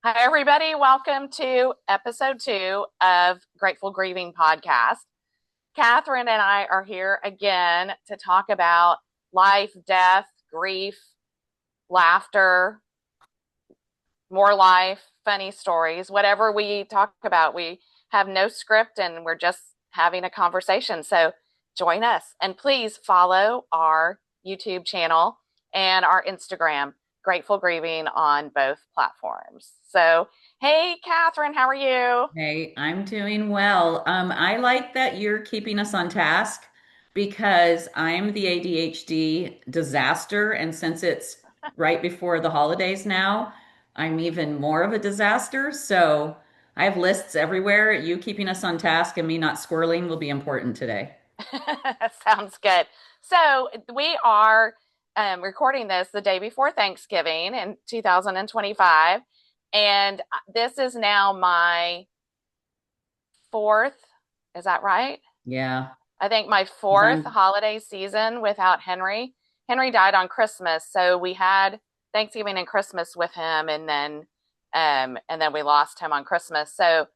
Hi, everybody. Welcome to episode 2 of Grateful Grieving Podcast. Katherine and I are here again to talk about life, death, grief, laughter, more life, funny stories, whatever we talk about. We have no script and we're just having a conversation. So join us and please follow our YouTube channel and our Instagram, Grateful Grieving, on both platforms. So, hey, Katherine, how are you? Hey, I'm doing well. I like that you're keeping us on task because I'm the ADHD disaster. And since it's right before the holidays now, I'm even more of a disaster. So I have lists everywhere. You keeping us on task and me not squirreling will be important today. Sounds good. So, we are recording this the day before Thanksgiving in 2025. And this is now my fourth, is that right? Yeah. I think my Because fourth holiday season without Henry. Henry died on Christmas, so we had Thanksgiving and Christmas with him, and then we lost him on Christmas. So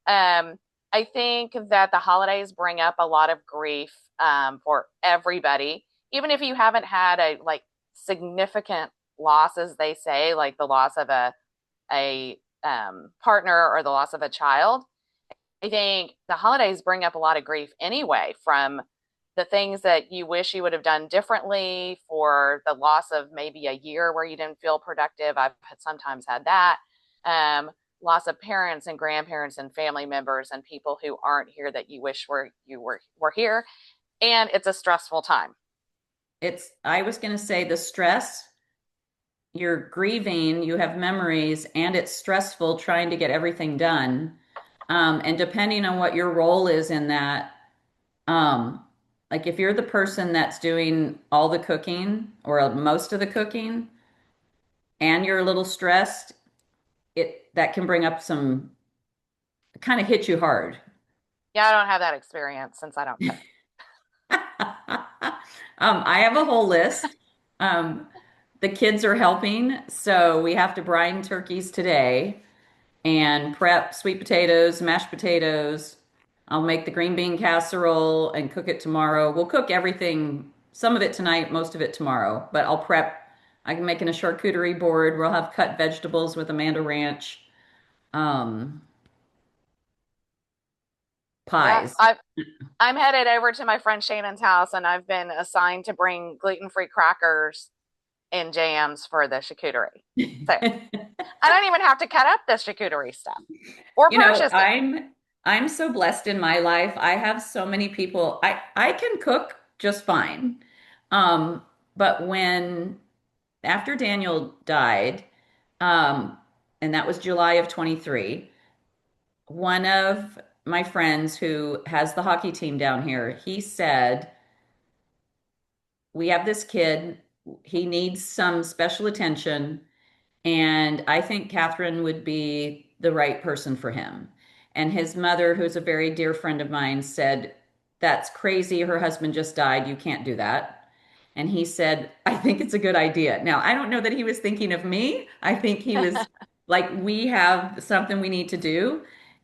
I think that the holidays bring up a lot of grief for everybody, even if you haven't had a like significant loss, as they say, like the loss of a partner or the loss of a child. I think the holidays bring up a lot of grief anyway, from the things that you wish you would have done differently, for the loss of maybe a year where you didn't feel productive. I've sometimes had that. Loss of parents and grandparents and family members and people who aren't here that you wish were here. And it's a stressful time. I was going to say the stress, you're grieving, you have memories, and it's stressful trying to get everything done. And depending on what your role is in that, um, like if you're the person that's doing all the cooking or most of the cooking and you're a little stressed, it that can bring up some kind of hit you hard. Yeah, I don't have that experience since I don't cook. I have a whole list. Um, the kids are helping, so we have to brine turkeys today and prep sweet potatoes, mashed potatoes. I'll make the green bean casserole and cook it tomorrow. We'll cook everything, some of it tonight, most of it tomorrow, but I'll prep. I'm making a charcuterie board. We'll have cut vegetables with Amanda Ranch, um, Yeah, pies. I'm headed over to my friend Shannon's house, and I've been assigned to bring gluten-free crackers and jams for the charcuterie. So I don't even have to cut up the charcuterie stuff or You know, purchase it. I'm so blessed in my life. I have so many people. I can cook just fine. Um, but when after Daniel died, um, and that was July of 23, one of my friends who has the hockey team down here, he said, "We have this kid, he needs some special attention, and I think Catherine would be the right person for him." And his mother, who's a very dear friend of mine, said, "That's crazy. Her husband just died. You can't do that." And he said, "I think it's a good idea." Now, I don't know that he was thinking of me. I think he was like, we have something we need to do.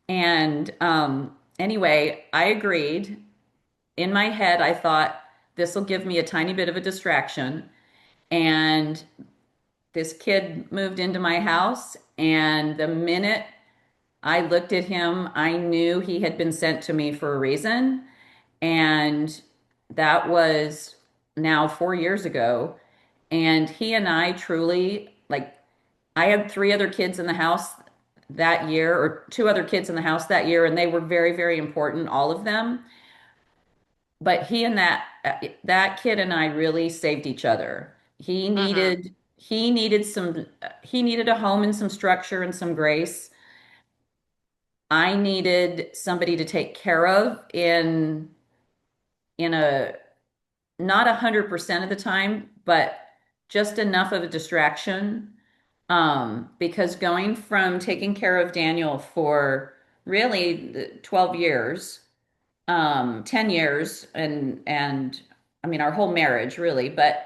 And anyway, I agreed. In my head, I thought, this will give me a tiny bit of a distraction. And this kid moved into my house, and the minute I looked at him, I knew he had been sent to me for a reason. And that was now 4 years ago. And he and I truly, like, I had three other kids in the house that year, or two other kids in the house that year, and they were very, very important, all of them. But he and that kid and I really saved each other. Mm-hmm. He needed a home and some structure and some grace. I needed somebody to take care of in a not 100% of the time, but just enough of a distraction. Because going from taking care of Daniel for really 12 years, 10 years, and I mean our whole marriage really, but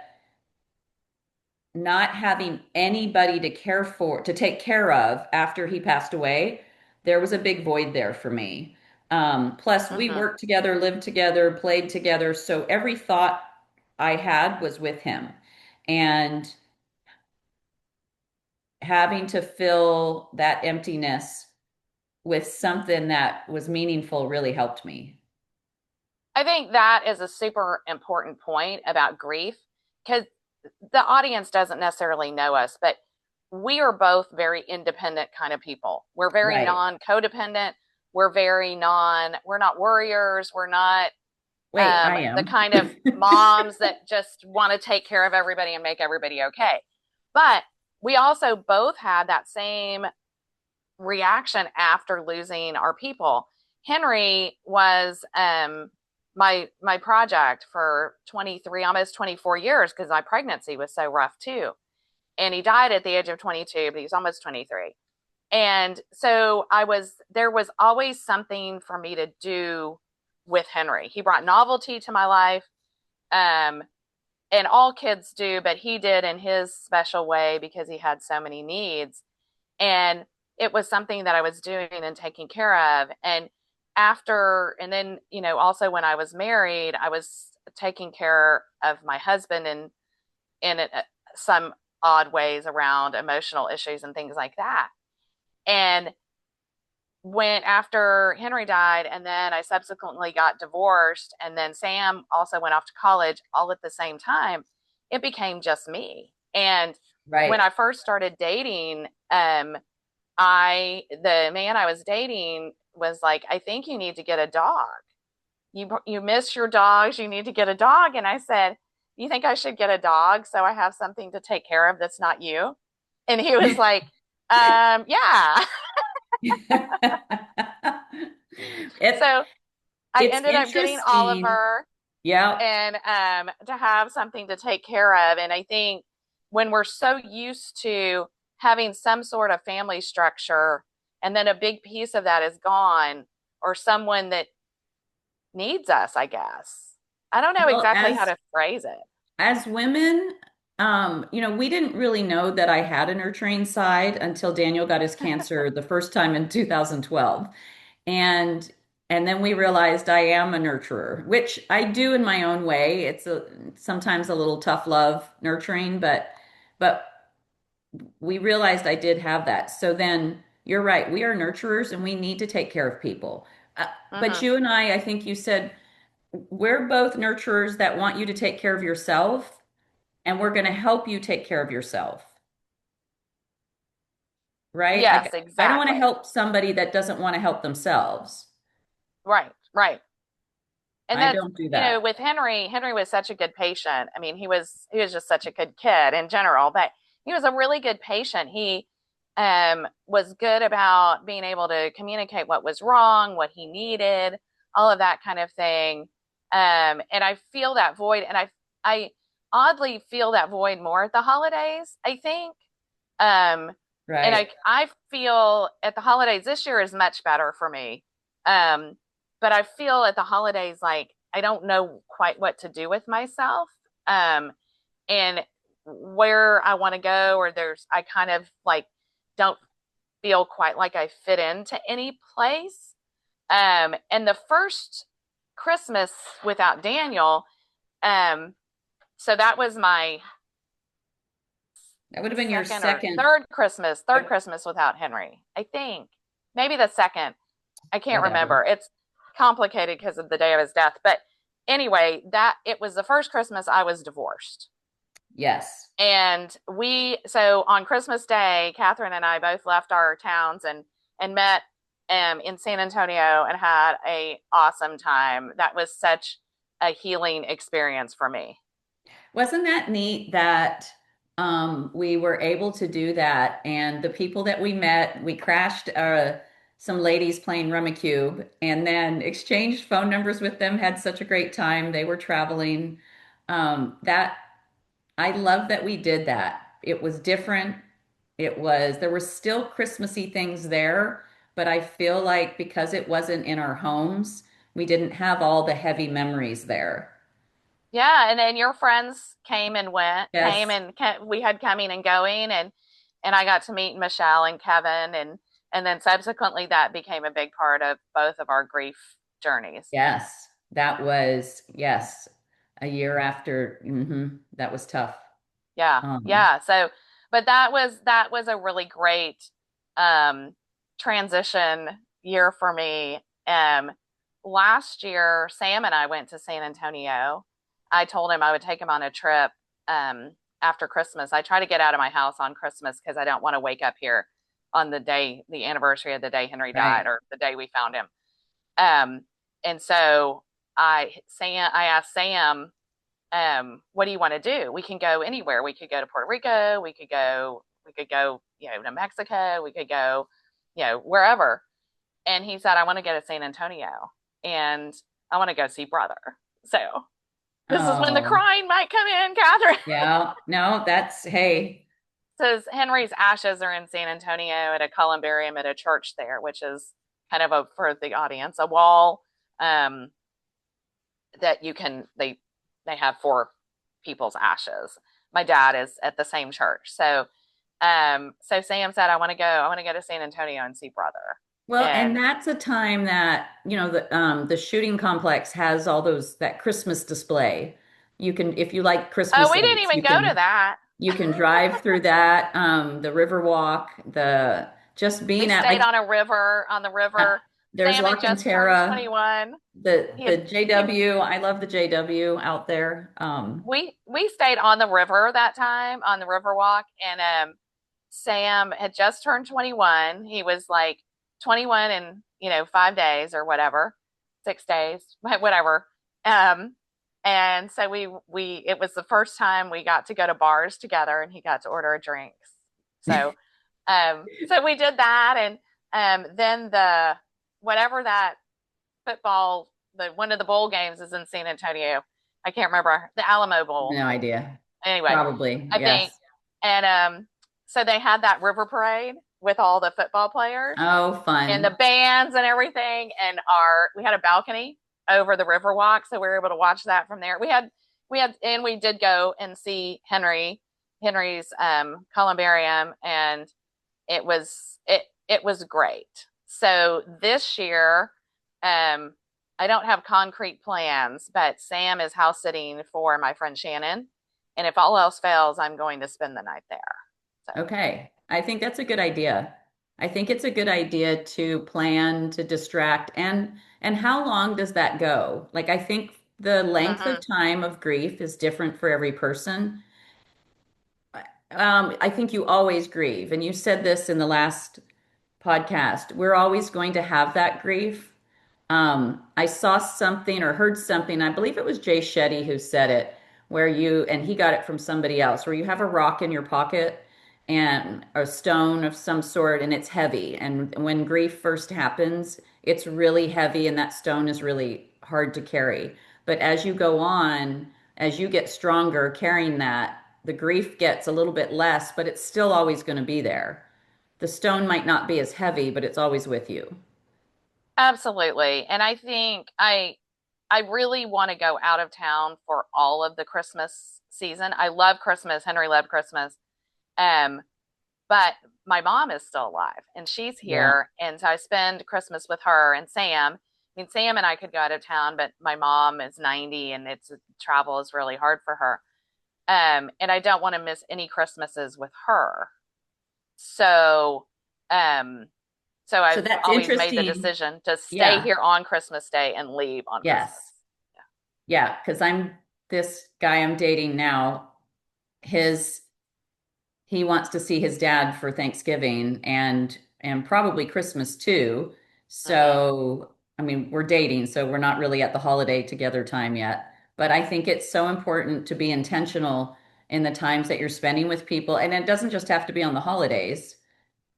not having anybody to take care of after he passed away, there was a big void there for me. Plus, we Hmm. worked together, lived together, played together. So every thought I had was with him. And having to fill that emptiness with something that was meaningful really helped me. I think that is a super important point about grief because the audience doesn't necessarily know us, but we are both very independent kind of people. We're very Right. non-codependent. We're not worriers. We're not Wait, I the am. kind of moms that just want to take care of everybody and make everybody okay. But we also both had that same reaction after losing our people. Henry was my project for 23, almost 24 years because my pregnancy was so rough too. And he died at the age of 22, but he was almost 23. And so there was always something for me to do with Henry. He brought novelty to my life. Um, and all kids do, but he did in his special way because he had so many needs. And it was something that I was doing and taking care of. And then, also when I was married, I was taking care of my husband in some odd ways around emotional issues and things like that. And when after Henry died, and then I subsequently got divorced, and then Sam also went off to college all at the same time, it became just me. And when Right. I first started dating, the man I was dating was like, I think you need to get a dog. You miss your dogs, you need to get a dog. And I said, you think I should get a dog so I have something to take care of that's not you? And he was like, yeah. It So I it's ended up getting interesting. Oliver Yeah. and to have something to take care of. And I think when we're so used to having some sort of family structure, and then a big piece of that is gone, or someone that needs us, I guess. I don't know Well, exactly how to phrase it. as women, we didn't really know that I had a nurturing side until Daniel got his cancer the first time in 2012. And and then we realized I am a nurturer, which I do in my own way. It's sometimes a little tough love nurturing, but we realized I did have that. So then you're right. We are nurturers and we need to take care of people. But Hmm. you and I think you said we're both nurturers that want you to take care of yourself, and we're going to help you take care of yourself, right? Yes, I don't want to exactly. help somebody that doesn't want to help themselves. Right, right. And I that's, don't do that. with Henry was such a good patient. I mean, he was just such a good kid in general, but he was a really good patient. He was good about being able to communicate what was wrong, what he needed, all of that kind of thing. And I feel that void, and I oddly feel that void more at the holidays, I think. Um, and Right. I feel at the holidays this year is much better for me. Um, but I feel at the holidays like I don't know quite what to do with myself. And where I want to go, or I kind of like don't feel quite like I fit into any place. And the first Christmas without Daniel, um, so that was my That would have been your second or second, third Christmas without Henry, I think. Maybe the second. I can't whatever. remember. It's complicated because of the day of his death. But anyway, that it was the first Christmas I was divorced. Yes. And so on Christmas Day, Catherine and I both left our towns and met in San Antonio and had a awesome time. That was such a healing experience for me. Wasn't that neat that we were able to do that? And the people that we met, we crashed some ladies playing Rummikub and then exchanged phone numbers with them, had such a great time. They were traveling. That I love that we did that. It was different. There were still Christmassy things there, but I feel like because it wasn't in our homes, we didn't have all the heavy memories there. Yeah, and then your friends came and went, came Yes. and we had coming and going, and I got to meet Michelle and Kevin, and then subsequently that became a big part of both of our grief journeys. Yes. That was, yes, a year after. That was tough. Yeah, Um, yeah. So, but that was a really great um, transition year for me. Last year, Sam and I went to San Antonio. I told him I would take him on a trip after Christmas. I try to get out of my house on Christmas because I don't want to wake up here on the anniversary of the day Henry died, right. or the day we found him. Um, and so I asked Sam, what do you want to do? We can go anywhere. We could go to Puerto Rico. We could go, to Mexico. We could go, wherever. And he said, I want to go to San Antonio and I want to go see brother. So this is when the Oh, crying might come in, Catherine. yeah. No, that's, hey. Says Henry's ashes are in San Antonio at a columbarium at a church there, which is kind of for the audience, a wall um, that they have for people's ashes. My dad is at the same church, so Sam said, I want to go to San Antonio and see brother. Well, and And that's a time that, the shooting complex has all those that Christmas display. You can, if you like oh, Christmas we didn't lights, even go to that. you can drive through that, the river walk, the just We being at stayed like on the uh, river. there's Sam La had just turned Cantera, 21. the He the had he JW. I love the JW out there. we stayed on the river that time on the river walk, and Sam had just turned 21. He was like 21 in 5 days or whatever, 6 days, whatever. Um, and so we it was the first time we got to go to bars together, and he got to order a drink. So we did that, and then the whatever that football, the one of the bowl games is in San Antonio. I can't remember, the Alamo Bowl. No idea. Anyway, Probably, I think, yes. and so they had that river parade with all the football players Oh, and the fun. bands and everything, and our we had a balcony over the river walk, so we were able to watch that from there. And we did go and see Henry's columbarium, and it was great. So this year, um, I don't have concrete plans, but Sam is house sitting for my friend Shannon, and if all else fails, I'm going to spend the night there. So, Okay. I think that's a good idea. I think it's a good idea to plan to distract, and how long does that go? Like I think the length of mhm. time of grief is different for every person. I think you always grieve, and you said this in the last podcast. We're always going to have that grief. I saw something or heard something, I believe it was Jay Shetty who said it, and he got it from somebody else, where you have a rock in your pocket and a stone of some sort, and it's heavy. And when grief first happens, it's really heavy, and that stone is really hard to carry. But as you go on, as you get stronger carrying that, the grief gets a little bit less, but it's still always going to be there. The stone might not be as heavy, but it's always with you. Absolutely. And I think I really want to go out of town for all of the Christmas season. I love Christmas. Henry loved Christmas. Um, but my mom is still alive and she's Yeah. here. And so I spend Christmas with her and Sam. I mean, Sam and I could go out of town, but my mom is 90 and it's travel is really hard for her. And I don't want to miss any Christmases with her. So, um, so So I've that's always made the interesting. decision to stay Yeah. here on Christmas Day and leave on Christmas. Yes. Yeah. Because this guy I'm dating now, his he wants to see his dad for Thanksgiving and probably Christmas too. Mm-hmm. So, I mean, we're dating, so we're not really at the holiday together time yet. But I think it's so important to be intentional in the times that you're spending with people. And it doesn't just have to be on the holidays.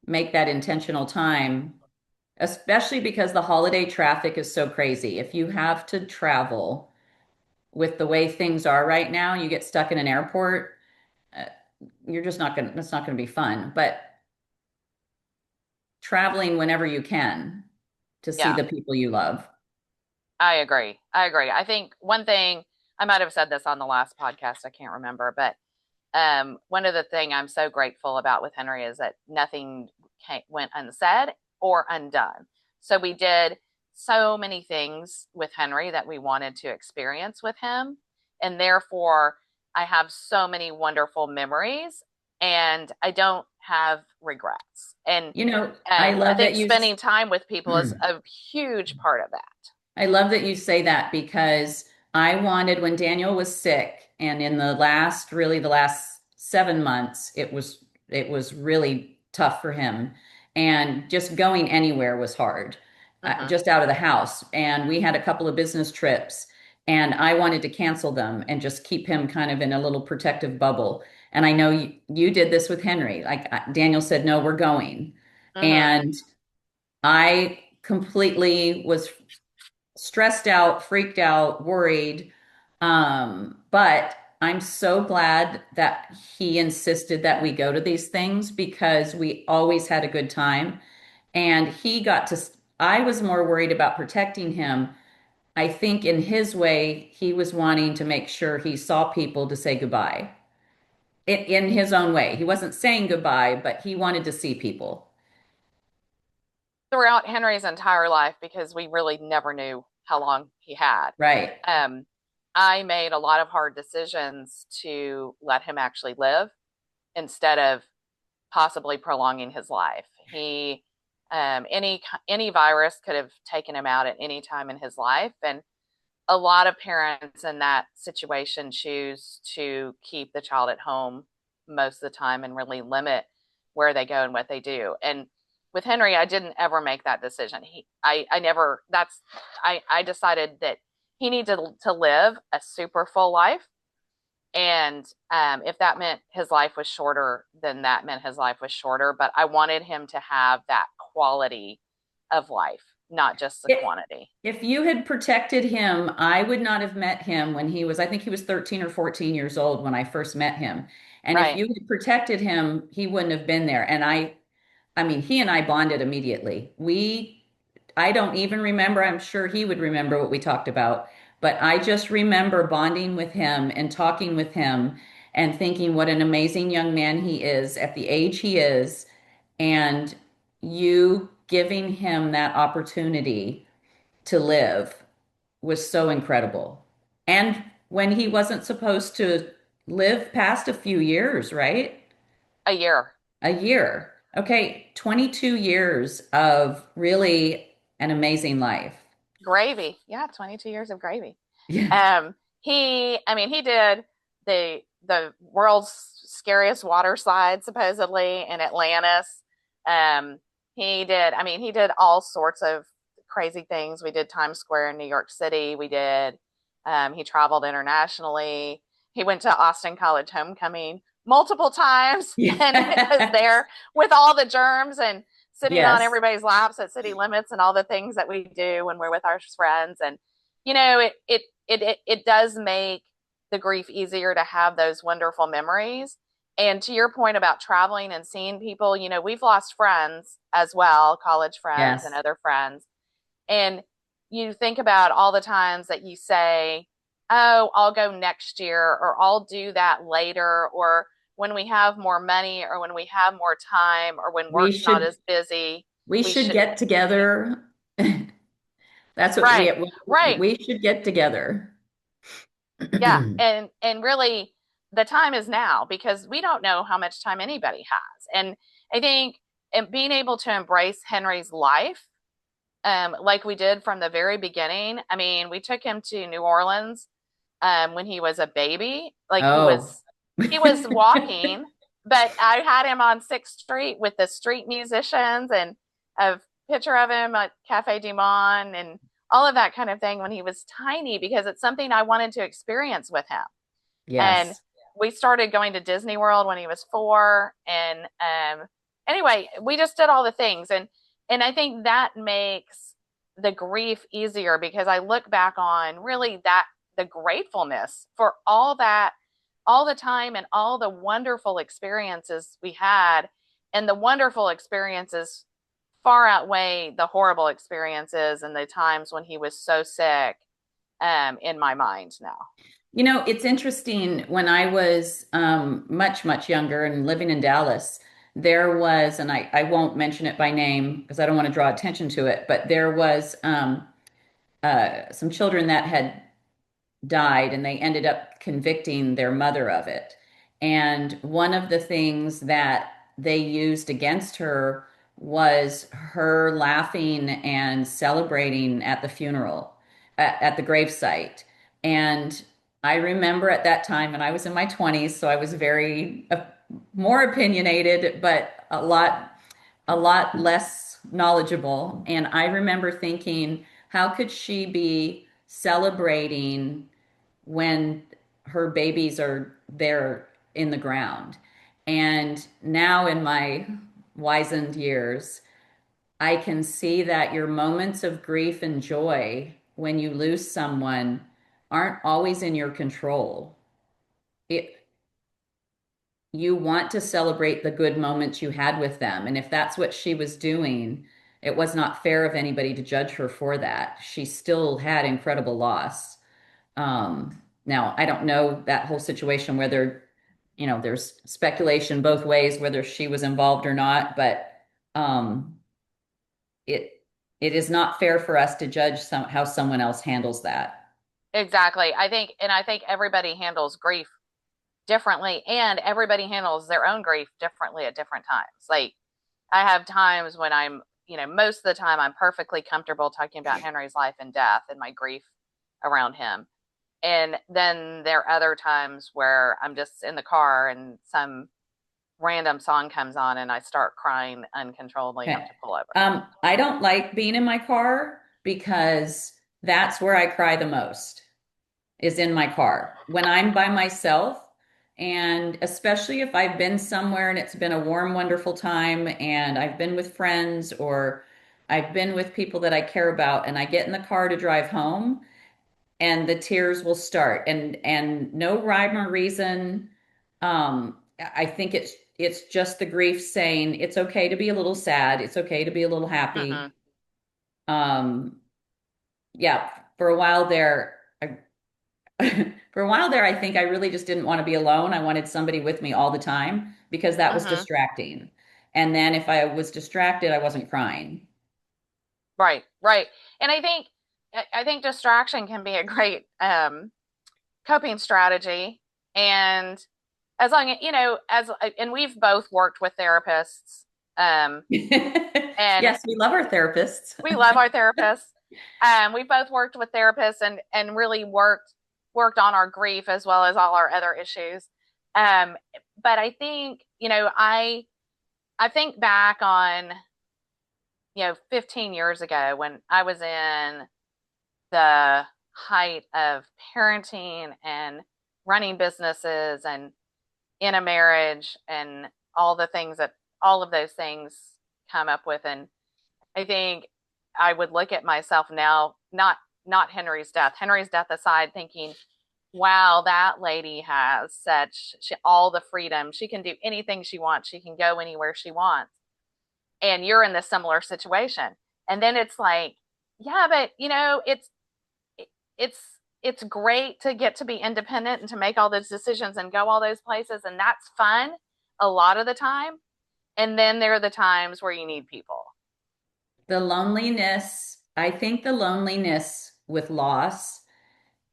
Make that intentional time, especially because the holiday traffic is so crazy. If you have to travel with the way things are right now, you get stuck in an airport, uh, you're just not going to, that's not going to be fun. But traveling whenever you can to see Yeah. the people you love. I agree. I agree. I think one thing I might have said this on the last podcast. I can't remember, but one of the things I'm so grateful about with Henry is that nothing went unsaid or undone. So we did so many things with Henry that we wanted to experience with him. And therefore, I have so many wonderful memories and I don't have regrets. And I I love think that you spending time with people is a huge part of that. I love that you say that because I wanted when Daniel was sick and in the last 7 months, it was really tough for him. And just going anywhere was hard, Mm-hmm. just out of the house. And we had a couple of business trips and I wanted to cancel them and just keep him kind of in a little protective bubble. And I know you did this with Henry. Like Daniel said, no, we're going. Mm-hmm. And I completely was stressed out, freaked out, worried. But I'm so glad that he insisted that we go to these things because we always had a good time. And I was more worried about protecting him. I think in his way, he was wanting to make sure he saw people to say goodbye in his own way. He wasn't saying goodbye, but he wanted to see people. Throughout Henry's entire life, because we really never knew how long he had, Right. um, I made a lot of hard decisions to let him actually live instead of possibly prolonging his life. He any virus could have taken him out at any time in his life, and a lot of parents in that situation choose to keep the child at home most of the time and really limit where they go and what they do. And with Henry, I didn't ever make that decision. I never, I decided that he needed to live a super full life. And if that meant his life was shorter, then that meant his life was shorter. But I wanted him to have that quality of life, not just the If, quantity. if you had protected him, I would not have met him when I think he was 13 or 14 years old when I first met him. And if Right. you had protected him, he wouldn't have been there. And I mean, he and I bonded immediately. I don't even remember, I'm sure he would remember what we talked about, but I just remember bonding with him and talking with him and thinking what an amazing young man he is at the age he is, and you giving him that opportunity to live was so incredible. And when he wasn't supposed to live past a few years, right? A year. A year. Okay, 22 years of really an amazing life. Gravy. Yeah, 22 years of gravy. Yeah. I mean, he did the world's scariest water slide supposedly in Atlantis. He did all sorts of crazy things. We did Times Square in New York City. He traveled internationally. He went to Austin College homecoming multiple times and was Yeah. there with all the germs and sitting on Yes. everybody's laps at city limits and all the things that we do when we're with our friends. And it does make the grief easier to have those wonderful memories. And to your point about traveling and seeing people, we've lost friends as well, college friends and Yes. other friends. And you think about all the times that you say, oh, I'll go next year, or I'll do that later, or when we have more money, or when we have more time, or when We work's not should as busy, we we should should. get together. That's what Right, right. we should get together. Yeah, and really the time is now because we don't know how much time anybody has. And I think being able to embrace Henry's life, like we did from the very beginning. I mean, we took him to New Orleans when he was a baby. Like Oh. he was walking, but I had him on Sixth Street with the street musicians and a picture of him at Cafe Du Monde and all of that kind of thing when he was tiny because it's something I wanted to experience with him. And Yes. we started going to Disney World when he was 4. And anyway, we just did all the things. And I think that makes the grief easier because I look back on really the gratefulness for all that, all the time and all the wonderful experiences we had. And the wonderful experiences far outweigh the horrible experiences and the times when he was so sick in my mind now. It's interesting. When I was much, much younger and living in Dallas, there was, and I won't mention it by name because I don't want to draw attention to it, but there was some children that had died and they ended up convicting their mother of it. And one of the things that they used against her was her laughing and celebrating at the funeral, at the gravesite. And I remember at that time, and I was in my 20s, so I was very more opinionated, but a lot less knowledgeable. And I remember thinking, how could she be celebrating when her babies are there in the ground? And now in my wizened years, I can see that your moments of grief and joy when you lose someone aren't always in your control. It, you want to celebrate the good moments you had with them. And if that's what she was doing, it was not fair of anybody to judge her for that. She still had incredible loss. Now, I don't know that whole situation, whether, there's speculation both ways, whether she was involved or not, but um, it it is not fair for us to judge how someone else handles that. Exactly. I think everybody handles grief differently, and everybody handles their own grief differently at different times. Like, I have times when most of the time I'm perfectly comfortable talking about Henry's life and death and my grief around him. And then there are other times where I'm just in the car and some random song comes on and I start crying uncontrollably and have Okay. to pull over. I don't like being in my car because that's where I cry the most, is in my car. When I'm by myself, and especially if I've been somewhere and it's been a warm, wonderful time, and I've been with friends or I've been with people that I care about, and I get in the car to drive home, and the tears will start, and no rhyme or reason. I think it's just the grief saying it's okay to be a little sad, it's okay to be a little Mm-hmm. happy. Um, yeah, for a while there, for a while there, I think I really just didn't want to be alone. I wanted somebody with me all the time because that was Mm-hmm. distracting. And then if I was distracted, I wasn't crying. Right, right. And I think distraction can be a great coping strategy. And as long as, and we've both worked with therapists, um, and Yes, we love our therapists. we love our therapists. We both worked with therapists and really worked on our grief as well as all our other issues. Um, but I think, I think back on, 15 years ago when I was in the height of parenting and running businesses and in a marriage and all of those things come up with. And I think I would look at myself now, not Henry's death aside, thinking, wow, that lady has all the freedom. She can do anything she wants. She can go anywhere she wants. And you're in this similar situation. And then it's like, yeah, but it's it's great to get to be independent and to make all those decisions and go all those places, and that's fun a lot of the time. And then there are the times where you need people. The loneliness, I think the loneliness with loss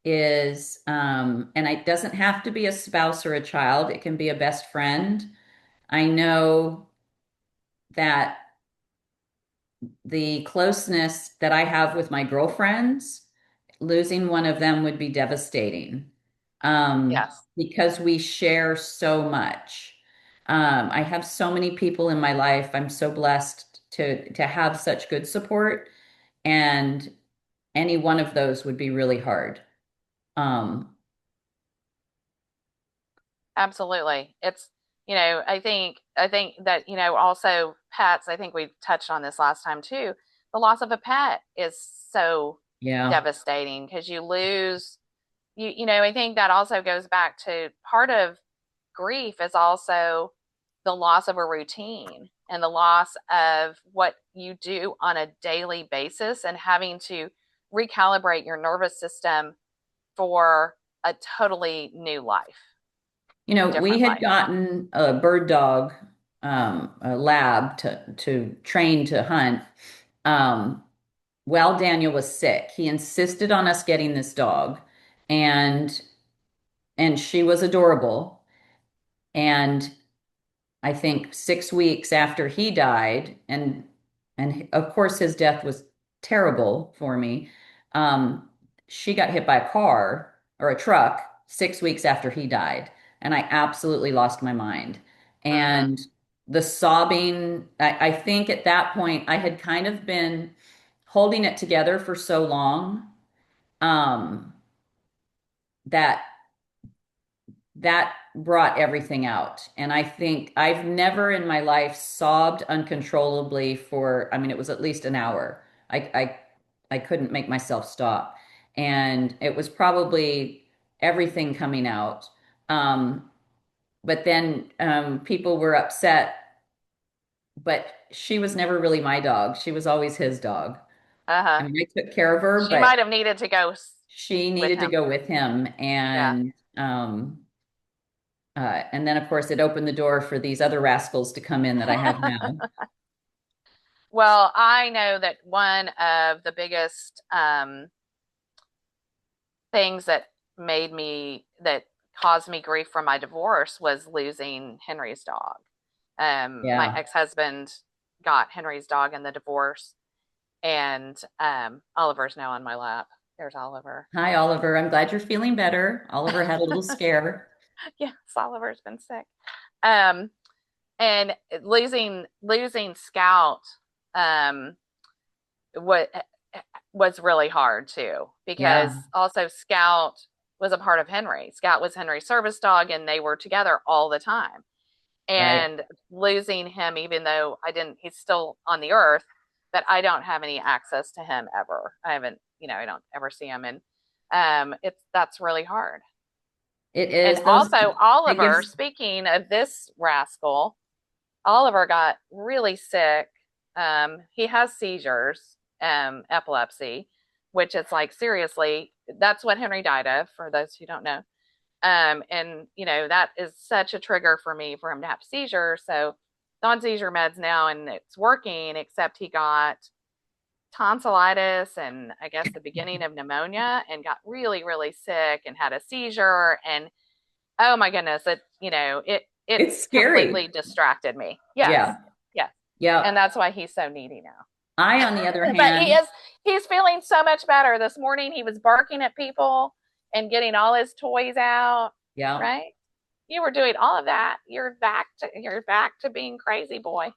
is, and it doesn't have to be a spouse or a child, it can be a best friend. I know that the closeness that I have with my girlfriends, losing one of them would be devastating, Yes, because we share so much. I have so many people in my life. I'm so blessed to have such good support, and any one of those would be really hard. Um, absolutely. It's I think that also pets. I think we touched on this last time too. The loss of a pet is so yeah, devastating because you lose I think that also goes back to part of grief is also the loss of a routine and the loss of what you do on a daily basis and having to recalibrate your nervous system for a totally new life, We different had life. gotten a bird dog, a lab to train to hunt. Um, while Daniel was sick, he insisted on us getting this dog, and she was adorable. And I think 6 weeks after he died, and of course his death was terrible for me. Um, she got hit by a car or a truck 6 weeks after he died, and I absolutely lost my mind. Mm-hmm. And the sobbing, I think at that point I had kind of been holding it together for so long, um, that brought everything out. And I think I've never in my life sobbed uncontrollably for, I mean, it was at least an hour. I couldn't make myself stop. And it was probably everything coming out. Um, but then people were upset, but she was never really my dog. She was always his dog. I Uh-huh. mean, I took care of her, She but might have needed to go she with needed to him. go with him. Yeah. And then, of course, it opened the door for these other rascals to come in that I have now. Well, I know that one of the biggest things that caused me grief from my divorce was losing Henry's dog. My Yeah. ex-husband got Henry's dog in the divorce, and Oliver's now on my lap. There's Oliver. Hi, Oliver. I'm glad you're feeling better. Oliver had a little scare. Yes, Oliver's been sick. Um, and losing Scout um, what was really hard too, because Yeah, also Scout was a part of Henry. Scout was Henry's service dog, and they were together all the time. right. And losing him, even though he's still on the earth, but I don't have any access to him ever. I haven't, I don't ever see him. And that's really hard. It And is those, also, it Oliver, gives, speaking of this rascal, Oliver got really sick. He has seizures, epilepsy, which it's like, seriously, that's what Henry died of, for those who don't know. And that is such a trigger for me for him to have seizures. So he's on seizure meds now, and it's working, except he got tonsillitis and I guess the beginning of pneumonia, and got really, really sick and had a seizure. And oh my goodness, it it's completely scary. distracted me. Yes. Yeah. Yes. And Yeah. that's why he's so needy now. I, on the other But hand, he's feeling so much better. This morning he was barking at people and getting all his toys out, yeah. right? You were doing all of that. You're back to being crazy boy.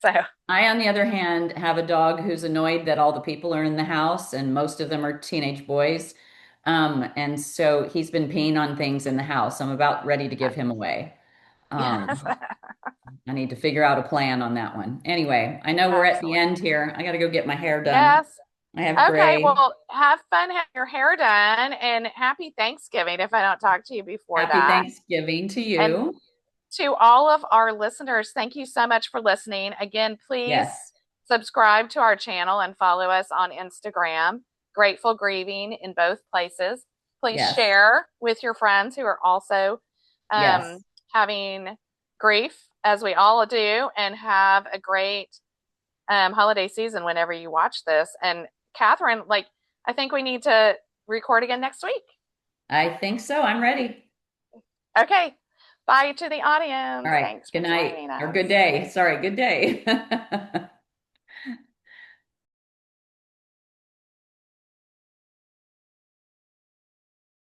So I, on the other hand, have a dog who's annoyed that all the people are in the house, and most of them are teenage boys. And so he's been peeing on things in the house. I'm about ready to give him away. yes. Um, I need to figure out a plan on that one. Anyway, I know we're at the Excellent. end here. I got to go get my hair done. Yes. I have Okay, gray. well, have fun having your hair done, and happy Thanksgiving if I don't talk to you before Happy that. Thanksgiving to And you. to all of our listeners, thank you so much for listening. Again, please Yes. subscribe to our channel and follow us on Instagram, Grateful Grieving in both places. Please Yes. share with your friends who are also Yes. having grief, as we all do, and have a great holiday season whenever you watch this. And Katherine, I think we need to record again next week. I think so. I'm ready. Okay. Bye to the All audience. right. Thanks for Good night joining or us. good day. Sorry, good day.